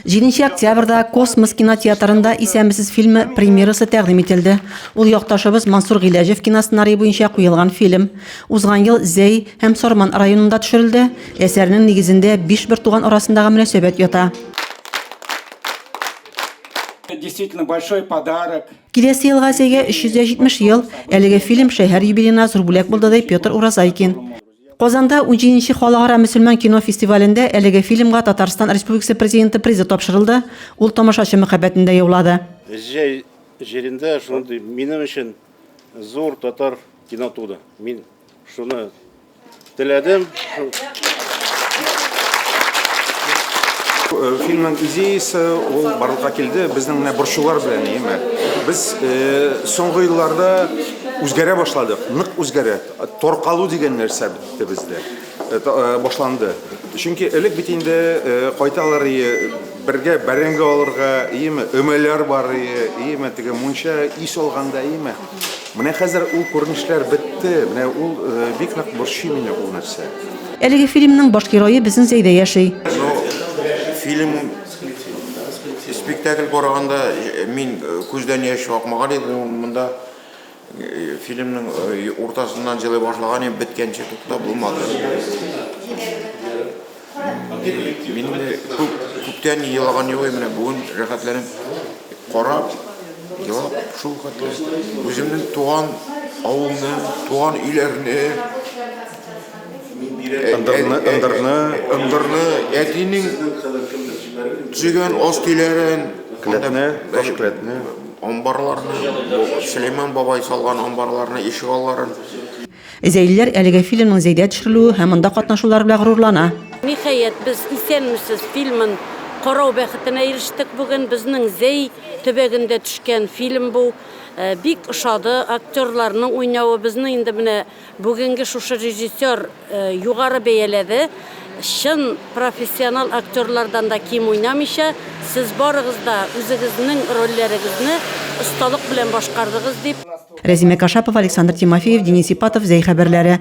7 октябрда Космос кинотеатрында «Исәмбесез» фильмы премьерасы тәкъдим ителде. Ул якташыбыз Мансур Гыйләҗев киносценарий буенча куелган фильм. Узган ел Зәй һәм Сарман районында төшерелде. Әсәрнең нигезендә 5 бертуган арасындагы мөнәсәбәт ята. Действительно большой подарок. Киләсе елга Зәйгә 370 ел, әлеге фильм шәһәр юбилеена зур бүләк булды ди Петр Уразайкин. Казанда 17-нче халыкара мөселман кино фестивалендә әлеге фильмга Татарстан Республикасы президенты призы тапшырылды. Ул тамашачы мәхәббәтендә яулады. Зәй җирендә шундый минем өчен зур татар кино туды. Мин шуны теләдем. Фильмның идеясы ул барлыкка килде безнең менә борчулар белән, яме. Без соңгы елларда үзгәрә башладык, нык үзгәрә. Торкалу дигән нәрсә битте бездә. Башланды. Чөнки элек бит инде кайталар бергә бәрәңге алырга, яме, өмәләр бар, яме, теге мунча ис алганда, яме. Менә хәзер ул күренешләр бетте. Менә ул бик нык борчый мине ул нәрсә. Әлеге фильмның баш герое безнең Зәйдә яши. Фильм спектакль караганда мин күздән яшь акмаган идем. Монда фильмның уртасыннан җылый башлаган иде, биткәнче туктап булмады. Мин күптән елаган юк, менә бүген рәхәтләнеп карап, елап шул хәтле үземнең туган авылны, туган үйләрне, ындырны, әтинең төзегән астиләрен, Ташкелетне, амбарларны, Сөләйман бабай салган амбарларны, ишегалларын. Зәйлеләр әлеге фильмның Зәйдә төшерелүе һәм монда катнашулар белән горурлана. Ниһаять без «Исәнмесез» фильмын карау бәхетенә ирештек бүген. Безнең Зәй төбәгендә төшкән фильм бу. Бик ошады, актерларның уйнавы безнең инде менә бүгенге шушы режиссер югары бәяләде. Шын профессионал актерлардан да ким уйнамыйча, сез барыгыз да үзегезнең рольләрегезне осталык белән башкардыгыз дип. Рәзимә Кашапова, Александр Тимофеев, Денис Ипатов, Зәй хәбәрләре.